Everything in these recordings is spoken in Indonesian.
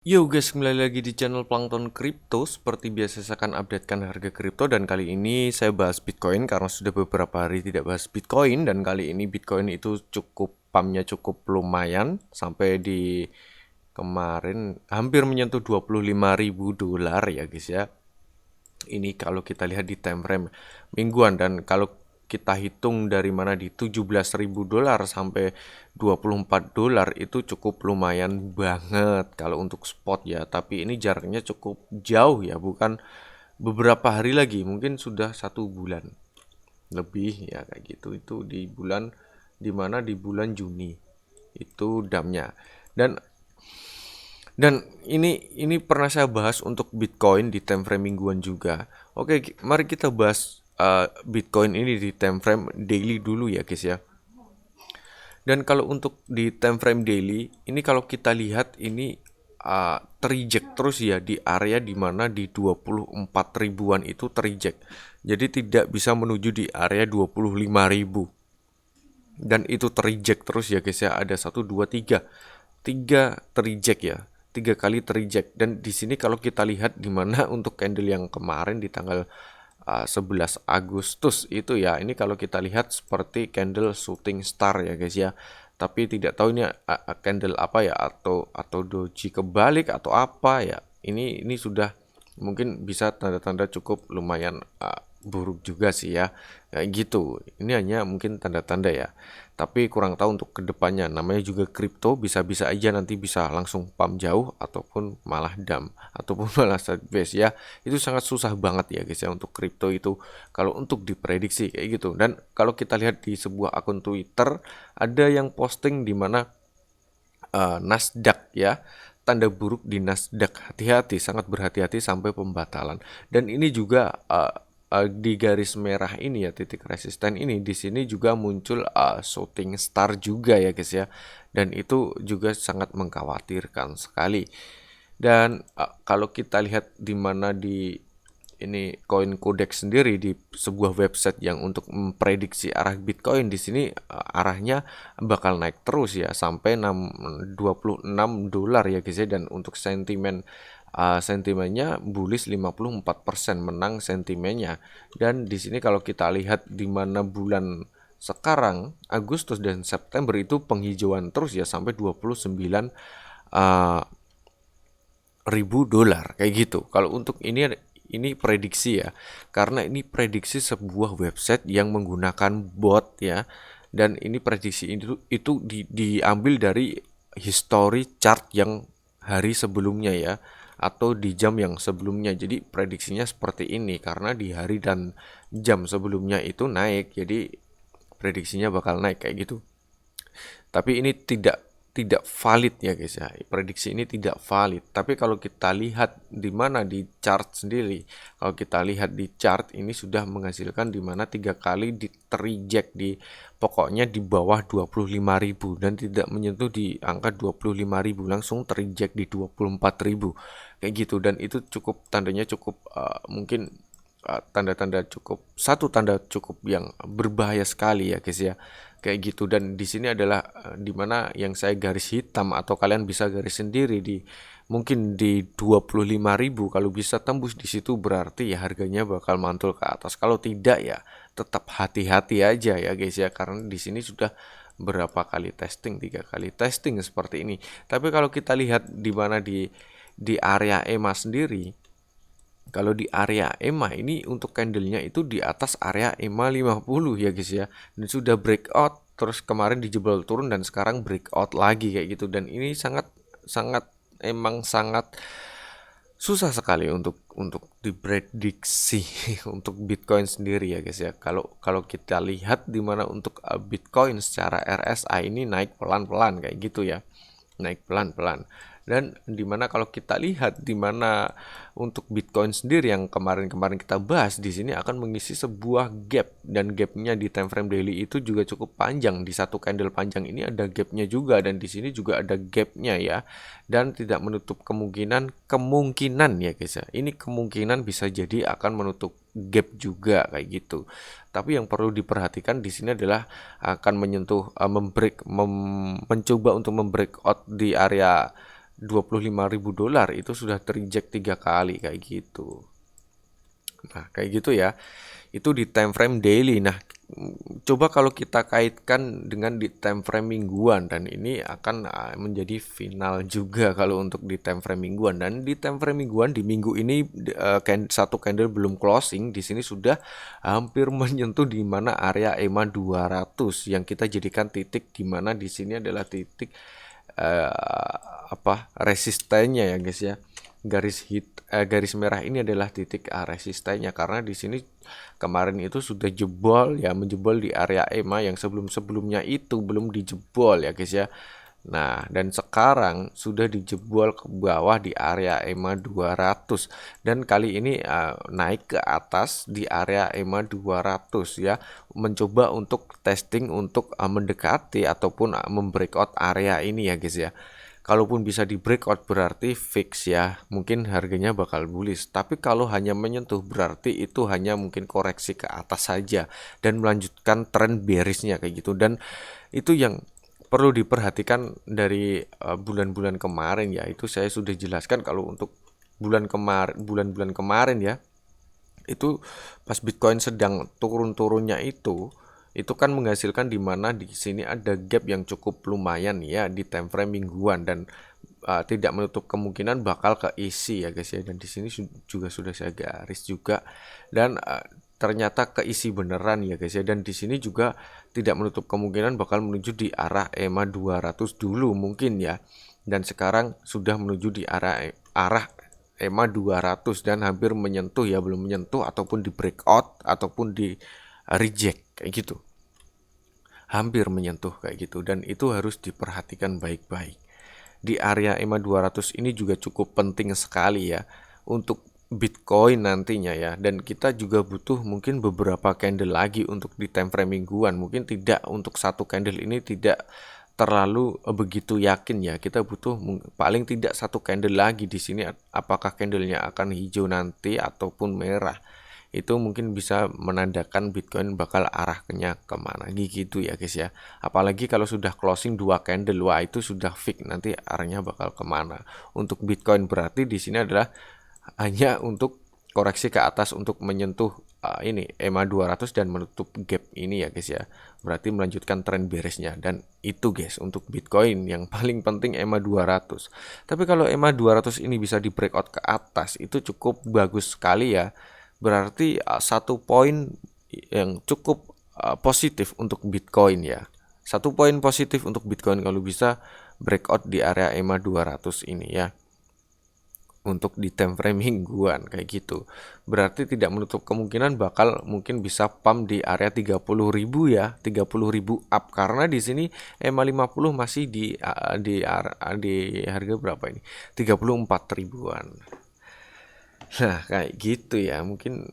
Yo guys, kembali lagi di channel Plankton Crypto. Seperti biasa saya akan updatekan harga kripto dan kali ini saya bahas Bitcoin karena sudah beberapa hari tidak bahas Bitcoin dan kali ini Bitcoin itu pumpnya cukup lumayan sampai di kemarin hampir menyentuh 25.000 dolar ya guys ya. Ini kalau kita lihat di time frame mingguan dan kalau kita hitung dari mana di 17.000 dolar sampai 24 dolar itu cukup lumayan banget kalau untuk spot ya. Tapi ini jaraknya cukup jauh ya, bukan beberapa hari lagi, mungkin sudah 1 bulan lebih ya kayak gitu. Itu di bulan dimana di bulan Juni itu damnya. Dan ini pernah saya bahas untuk Bitcoin di time frame mingguan juga. Oke, mari kita bahas Bitcoin ini di time frame daily dulu ya guys ya. Dan kalau untuk di time frame daily, ini kalau kita lihat ini tereject terus ya di area dimana di 24 ribuan itu tereject. Jadi tidak bisa menuju di area 25.000. Dan itu tereject terus ya guys ya. Ada 1, 2, 3. 3 tereject ya. 3 kali tereject. Dan di sini kalau kita lihat dimana untuk candle yang kemarin di tanggal 11 Agustus itu ya, ini kalau kita lihat seperti candle shooting star ya guys ya, tapi tidak tahu ini candle apa ya, atau doji kebalik atau apa ya. Ini sudah mungkin bisa tanda-tanda cukup lumayan buruk juga sih ya, kayak gitu. Ini hanya mungkin tanda-tanda ya, tapi kurang tahu untuk kedepannya. Namanya juga kripto, bisa-bisa aja nanti bisa langsung pump jauh ataupun malah dump ataupun malah sideways ya. Itu sangat susah banget ya guys ya untuk kripto itu kalau untuk diprediksi kayak gitu. Dan kalau kita lihat di sebuah akun Twitter ada yang posting di mana Nasdaq ya, tanda buruk di Nasdaq, hati-hati, sangat berhati-hati sampai pembatalan. Dan ini juga di garis merah ini ya, titik resisten ini di sini juga muncul shooting star juga ya guys ya, dan itu juga sangat mengkhawatirkan sekali. Dan kalau kita lihat di mana di ini Coin Codex sendiri, di sebuah website yang untuk memprediksi arah Bitcoin, di sini arahnya bakal naik terus ya sampai 26 dolar ya guys ya. Dan untuk sentimennya bullish 54% menang sentimennya. Dan di sini kalau kita lihat di mana bulan sekarang Agustus dan September itu penghijauan terus ya sampai 29 uh, ribu dolar kayak gitu. Kalau untuk ini prediksi ya, karena ini prediksi sebuah website yang menggunakan bot ya, dan ini prediksi itu diambil dari history chart yang hari sebelumnya ya, atau di jam yang sebelumnya. Jadi prediksinya seperti ini karena di hari dan jam sebelumnya itu naik, jadi prediksinya bakal naik kayak gitu. Tapi ini tidak valid ya guys ya. Prediksi ini tidak valid. Tapi kalau kita lihat di mana di chart sendiri, kalau kita lihat di chart ini sudah menghasilkan di mana 3 kali di tereject di pokoknya di bawah 25.000 dan tidak menyentuh di angka 25.000, langsung tereject di 24.000 kayak gitu. Dan itu cukup tandanya cukup mungkin tanda-tanda cukup, satu tanda cukup yang berbahaya sekali ya guys ya, kayak gitu. Dan di sini adalah dimana yang saya garis hitam, atau kalian bisa garis sendiri di mungkin di 25.000. Kalau bisa tembus di situ berarti ya harganya bakal mantul ke atas. Kalau tidak ya tetap hati-hati aja ya guys ya, karena di sini sudah berapa kali testing, 3 kali testing seperti ini. Tapi kalau kita lihat di mana di area EMA sendiri, kalau di area EMA ini untuk candlenya itu di atas area EMA 50 ya guys ya. Dan sudah breakout, terus kemarin dijebol turun dan sekarang breakout lagi kayak gitu. Dan ini sangat sangat emang sangat susah sekali untuk diprediksi untuk Bitcoin sendiri ya guys ya. Kalau kalau kita lihat di mana untuk Bitcoin secara RSI ini naik pelan-pelan kayak gitu ya. Naik pelan-pelan. Dan dimana kalau kita lihat dimana untuk Bitcoin sendiri yang kemarin-kemarin kita bahas di sini akan mengisi sebuah gap, dan gapnya di time frame daily itu juga cukup panjang. Di satu candle panjang ini ada gapnya juga, dan di sini juga ada gapnya ya. Dan tidak menutup kemungkinan ya guys ya. Ini kemungkinan bisa jadi akan menutup gap juga kayak gitu. Tapi yang perlu diperhatikan di sini adalah akan menyentuh mencoba untuk membreakout di area $25.000 itu sudah terreject 3 kali kayak gitu. Nah, kayak gitu ya. Itu di time frame daily. Nah, coba kalau kita kaitkan dengan di time frame mingguan, dan ini akan menjadi final juga kalau untuk di time frame mingguan. Dan di time frame mingguan di minggu ini satu candle belum closing, di sini sudah hampir menyentuh di mana area EMA 200 yang kita jadikan titik, di mana di sini adalah titik resistennya ya guys ya. Garis merah ini adalah titik resistennya, karena di sini kemarin itu sudah jebol ya, menjebol di area EMA yang sebelum-sebelumnya itu belum dijebol ya guys ya. Nah, dan sekarang sudah dijebol ke bawah di area EMA 200, dan kali ini naik ke atas di area EMA 200 ya, mencoba untuk testing untuk mendekati ataupun membreakout area ini ya guys ya. Kalaupun bisa di breakout berarti fix ya, mungkin harganya bakal bullish. Tapi kalau hanya menyentuh berarti itu hanya mungkin koreksi ke atas saja dan melanjutkan tren bearishnya kayak gitu. Dan itu yang perlu diperhatikan dari bulan-bulan kemarin ya. Itu saya sudah jelaskan kalau untuk bulan-bulan kemarin ya. Itu pas Bitcoin sedang turun-turunnya itu kan menghasilkan di mana di sini ada gap yang cukup lumayan ya di time frame mingguan, dan tidak menutup kemungkinan bakal keisi ya guys ya. Dan di sini juga sudah saya garis juga, dan ternyata keisi beneran ya guys ya. Dan di sini juga tidak menutup kemungkinan bakal menuju di arah EMA 200 dulu mungkin ya, dan sekarang sudah menuju di arah EMA 200 dan hampir menyentuh ya, belum menyentuh ataupun di breakout ataupun di reject kayak gitu, hampir menyentuh kayak gitu. Dan itu harus diperhatikan baik-baik. Di area EMA 200 ini juga cukup penting sekali ya untuk Bitcoin nantinya ya, dan kita juga butuh mungkin beberapa candle lagi untuk di time frame mingguan. Mungkin tidak, untuk satu candle ini tidak terlalu begitu yakin ya, kita butuh paling tidak satu candle lagi di sini. Apakah candlenya akan hijau nanti ataupun merah, itu mungkin bisa menandakan Bitcoin bakal arahnya kemana gitu ya guys ya. Apalagi kalau sudah closing 2 candle, wah itu sudah fix nanti arahnya bakal kemana untuk Bitcoin. Berarti di sini adalah hanya untuk koreksi ke atas untuk menyentuh ini EMA 200 dan menutup gap ini ya guys ya. Berarti melanjutkan tren bearishnya, dan itu guys untuk Bitcoin yang paling penting EMA 200. Tapi kalau EMA 200 ini bisa di breakout ke atas, itu cukup bagus sekali ya. Berarti satu poin yang cukup positif untuk Bitcoin ya. Satu poin positif untuk Bitcoin kalau bisa breakout di area EMA 200 ini ya. Untuk di time frame mingguan kayak gitu. Berarti tidak menutup kemungkinan bakal mungkin bisa pump di area 30.000 ya, 30.000 up, karena di sini EMA 50 masih di harga berapa ini? 34 ribuan. Nah, kayak gitu ya. Mungkin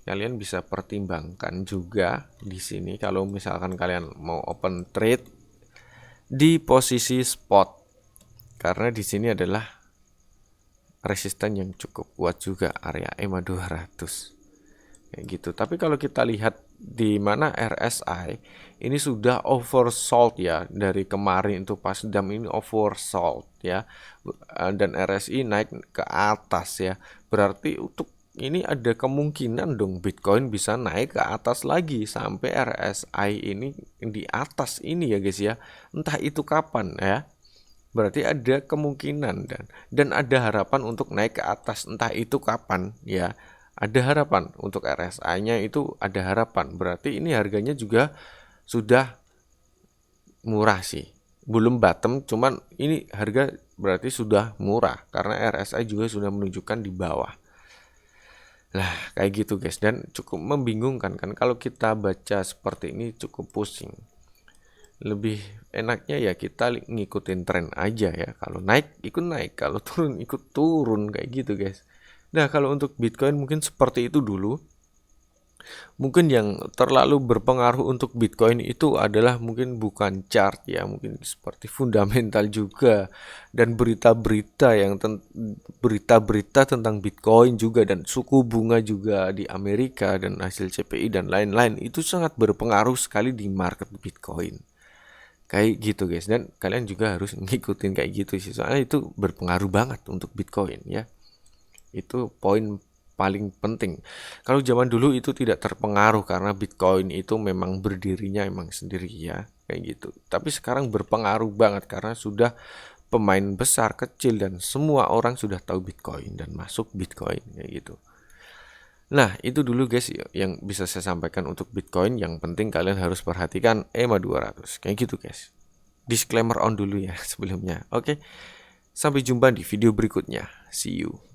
kalian bisa pertimbangkan juga di sini kalau misalkan kalian mau open trade di posisi spot. Karena di sini adalah resisten yang cukup kuat juga, area EMA 200. Kayak gitu. Tapi kalau kita lihat di mana RSI ini sudah oversold ya, dari kemarin itu pas dam ini oversold ya, dan RSI naik ke atas ya. Berarti untuk ini ada kemungkinan dong Bitcoin bisa naik ke atas lagi sampai RSI ini di atas ini ya guys ya. Entah itu kapan ya. Berarti ada kemungkinan dan ada harapan untuk naik ke atas, entah itu kapan ya. Ada harapan untuk RSI-nya, itu ada harapan. Berarti ini harganya juga sudah murah sih. Belum bottom, cuman ini harga berarti sudah murah karena RSI juga sudah menunjukkan di bawah. Lah, kayak gitu guys, dan cukup membingungkan kan kalau kita baca seperti ini, cukup pusing. Lebih enaknya ya kita ngikutin tren aja ya. Kalau naik ikut naik, kalau turun ikut turun kayak gitu guys. Nah, kalau untuk Bitcoin mungkin seperti itu dulu. Mungkin yang terlalu berpengaruh untuk Bitcoin itu adalah mungkin bukan chart ya, mungkin seperti fundamental juga, dan berita-berita tentang Bitcoin juga, dan suku bunga juga di Amerika, dan hasil CPI dan lain-lain itu sangat berpengaruh sekali di market Bitcoin. Kayak gitu guys, dan kalian juga harus ngikutin kayak gitu sih, soalnya itu berpengaruh banget untuk Bitcoin ya. Itu poin paling penting. Kalau zaman dulu itu tidak terpengaruh karena Bitcoin itu memang berdirinya emang sendiri ya, kayak gitu. Tapi sekarang berpengaruh banget karena sudah pemain besar, kecil, dan semua orang sudah tahu Bitcoin dan masuk Bitcoin kayak gitu. Nah, itu dulu guys yang bisa saya sampaikan untuk Bitcoin. Yang penting kalian harus perhatikan EMA 200. Kayak gitu guys. Disclaimer on dulu ya sebelumnya. Oke. Sampai jumpa di video berikutnya. See you.